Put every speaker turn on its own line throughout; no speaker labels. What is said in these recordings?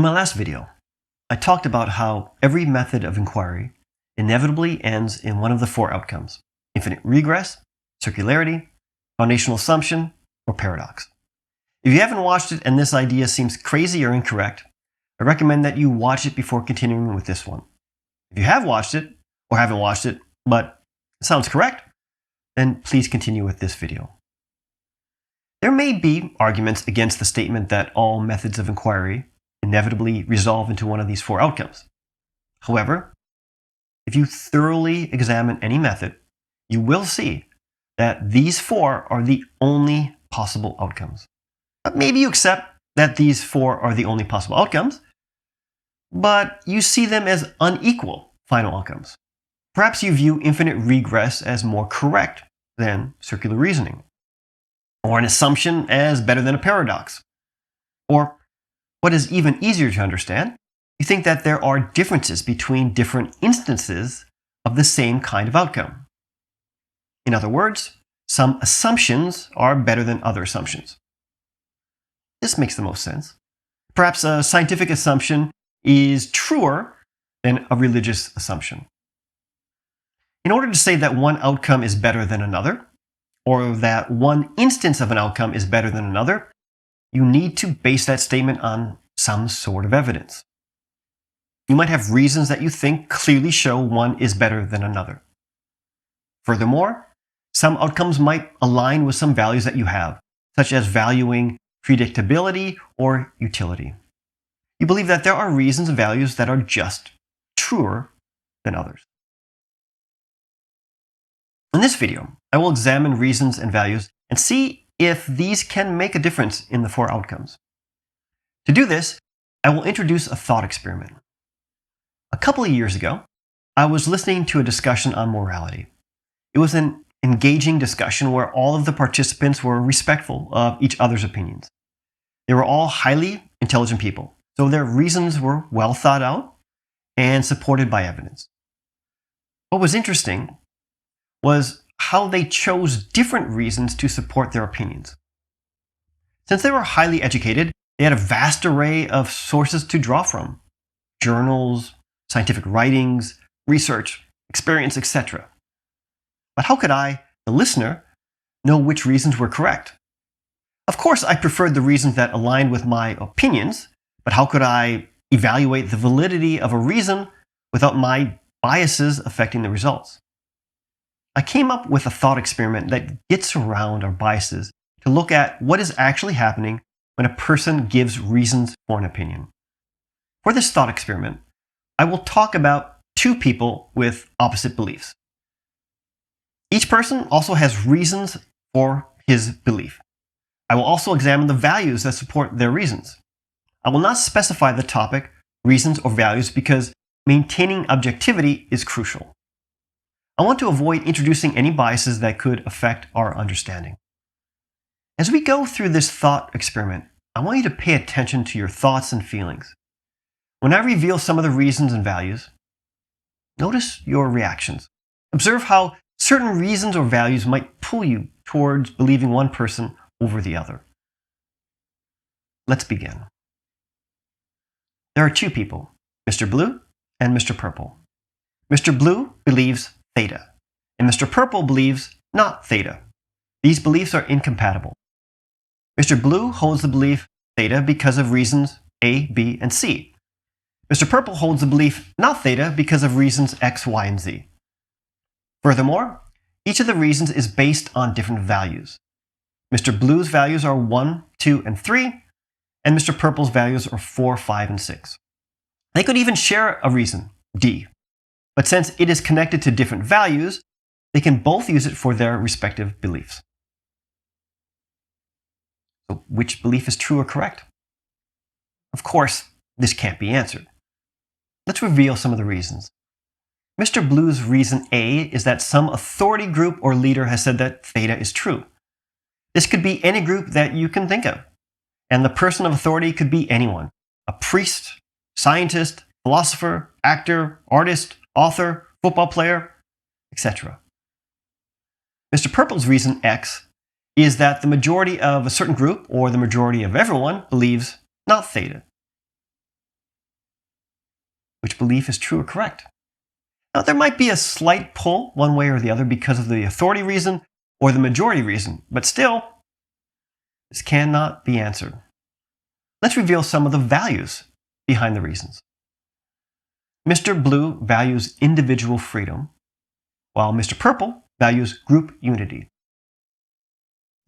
In my last video, I talked about how every method of inquiry inevitably ends in one of the four outcomes: infinite regress, circularity, foundational assumption, or paradox. If you haven't watched it and this idea seems crazy or incorrect, I recommend that you watch it before continuing with this one. If you have watched it, or haven't watched it, but it sounds correct, then please continue with this video. There may be arguments against the statement that all methods of inquiry inevitably resolve into one of these four outcomes. However, if you thoroughly examine any method, you will see that these four are the only possible outcomes. Maybe you accept that these four are the only possible outcomes, but you see them as unequal final outcomes. Perhaps you view infinite regress as more correct than circular reasoning, or an assumption as better than a paradox. Or, what is even easier to understand, you think that there are differences between different instances of the same kind of outcome. In other words, some assumptions are better than other assumptions. This makes the most sense. Perhaps a scientific assumption is truer than a religious assumption. In order to say that one outcome is better than another, or that one instance of an outcome is better than another, you need to base that statement on some sort of evidence. You might have reasons that you think clearly show one is better than another. Furthermore, some outcomes might align with some values that you have, such as valuing predictability or utility. You believe that there are reasons and values that are just truer than others. In this video, I will examine reasons and values and see if these can make a difference in the four outcomes. To do this, I will introduce a thought experiment. A couple of years ago, I was listening to a discussion on morality. It was an engaging discussion where all of the participants were respectful of each other's opinions. They were all highly intelligent people, so their reasons were well thought out and supported by evidence. What was interesting was how they chose different reasons to support their opinions. Since they were highly educated, they had a vast array of sources to draw from: journals, scientific writings, research, experience, etc. But how could I, the listener, know which reasons were correct? Of course, I preferred the reasons that aligned with my opinions, but how could I evaluate the validity of a reason without my biases affecting the results? I came up with a thought experiment that gets around our biases to look at what is actually happening when a person gives reasons for an opinion. For this thought experiment, I will talk about two people with opposite beliefs. Each person also has reasons for his belief. I will also examine the values that support their reasons. I will not specify the topic, reasons, or values because maintaining objectivity is crucial. I want to avoid introducing any biases that could affect our understanding. As we go through this thought experiment, I want you to pay attention to your thoughts and feelings. When I reveal some of the reasons and values, notice your reactions. Observe how certain reasons or values might pull you towards believing one person over the other. Let's begin. There are two people, Mr. Blue and Mr. Purple. Mr. Blue believes theta, and Mr. Purple believes not theta. These beliefs are incompatible. Mr. Blue holds the belief theta because of reasons A, B, and C. Mr. Purple holds the belief not theta because of reasons X, Y, and Z. Furthermore, each of the reasons is based on different values. Mr. Blue's values are 1, 2, and 3, and Mr. Purple's values are 4, 5, and 6. They could even share a reason, D. But since it is connected to different values, they can both use it for their respective beliefs. So which belief is true or correct? Of course, this can't be answered. Let's reveal some of the reasons. Mr. Blue's reason A is that some authority group or leader has said that theta is true. This could be any group that you can think of, and the person of authority could be anyone: a priest, scientist, philosopher, actor, artist, author, football player, etc. Mr. Purple's reason X is that the majority of a certain group, or the majority of everyone, believes not theta. belief is true or correct. Now, there might be a slight pull one way or the other because of the authority reason or the majority reason, but still, this cannot be answered. Let's reveal some of the values behind the reasons. Mr. Blue values individual freedom, while Mr. Purple values group unity.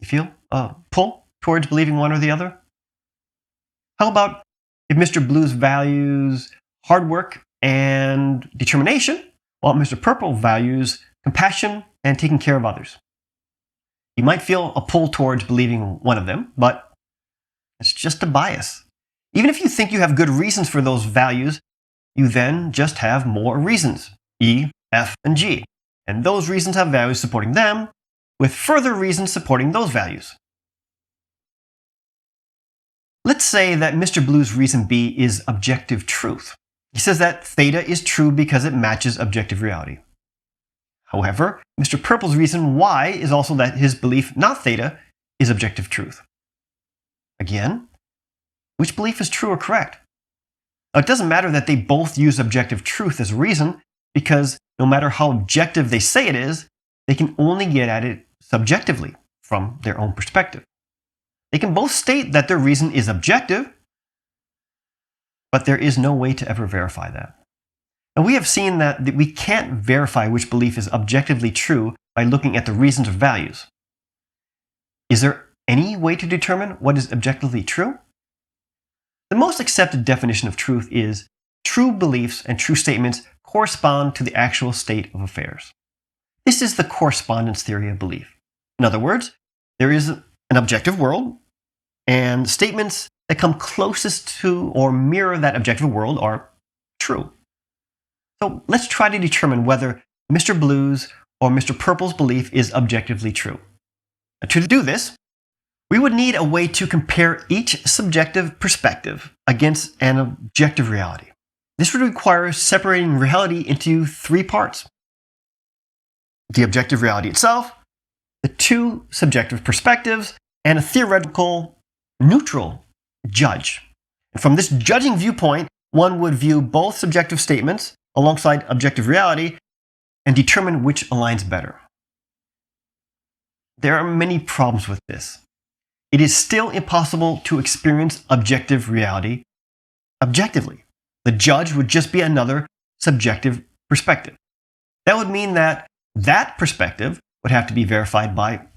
You feel a pull towards believing one or the other? How about if Mr. Blue's values hard work and determination, while Mr. Purple values compassion and taking care of others? You might feel a pull towards believing one of them, but it's just a bias. Even if you think you have good reasons for those values, you then just have more reasons, E, F, and G. And those reasons have values supporting them, with further reasons supporting those values. Let's say that Mr. Blue's reason B is objective truth. He says that theta is true because it matches objective reality. However, Mr. Purple's reason Y is also that his belief, not theta, is objective truth. Again, which belief is true or correct? Now, it doesn't matter that they both use objective truth as a reason, because no matter how objective they say it is, they can only get at it subjectively from their own perspective. They can both state that their reason is objective, but there is no way to ever verify that. And we have seen that we can't verify which belief is objectively true by looking at the reasons or values. Is there any way to determine what is objectively true? The most accepted definition of truth is true beliefs and true statements correspond to the actual state of affairs. This is the correspondence theory of belief. In other words, there is an objective world, and statements that come closest to or mirror that objective world are true. So let's try to determine whether Mr. Blue's or Mr. Purple's belief is objectively true. Now, to do this, we would need a way to compare each subjective perspective against an objective reality. This would require separating reality into three parts: the objective reality itself, the two subjective perspectives, and a theoretical neutral judge. And from this judging viewpoint, one would view both subjective statements alongside objective reality and determine which aligns better. There are many problems with this. It is still impossible to experience objective reality objectively. The judge would just be another subjective perspective. That would mean that that perspective would have to be verified by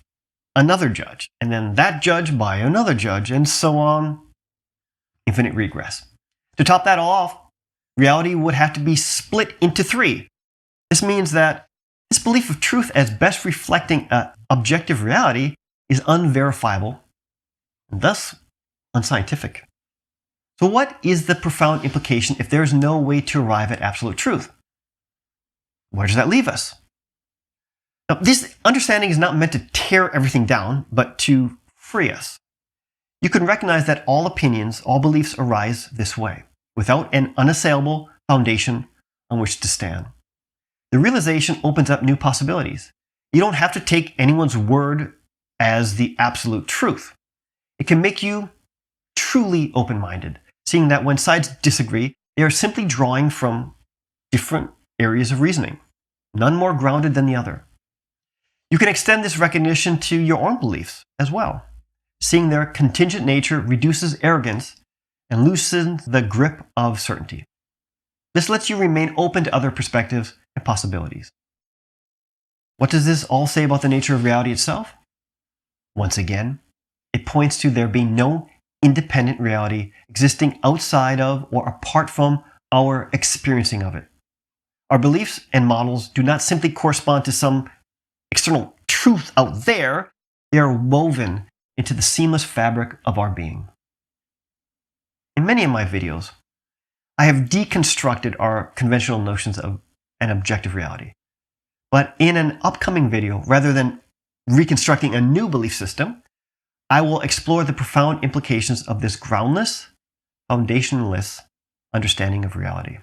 another judge, and then that judge by another judge, and so on. Infinite regress. To top that all off, reality would have to be split into three. This means that this belief of truth as best reflecting an objective reality is unverifiable, and thus unscientific. So what is the profound implication if there is no way to arrive at absolute truth? Where does that leave us? Now, this understanding is not meant to tear everything down, but to free us. You can recognize that all opinions, all beliefs arise this way, without an unassailable foundation on which to stand. The realization opens up new possibilities. You don't have to take anyone's word as the absolute truth. It can make you truly open-minded, seeing that when sides disagree, they are simply drawing from different areas of reasoning, none more grounded than the other. You can extend this recognition to your own beliefs as well. Seeing their contingent nature reduces arrogance and loosens the grip of certainty. This lets you remain open to other perspectives and possibilities. What does this all say about the nature of reality itself? Once again, it points to there being no independent reality existing outside of or apart from our experiencing of it. Our beliefs and models do not simply correspond to some external truth out there. They are woven into the seamless fabric of our being. In many of my videos, I have deconstructed our conventional notions of an objective reality. But in an upcoming video, rather than reconstructing a new belief system, I will explore the profound implications of this groundless, foundationless understanding of reality.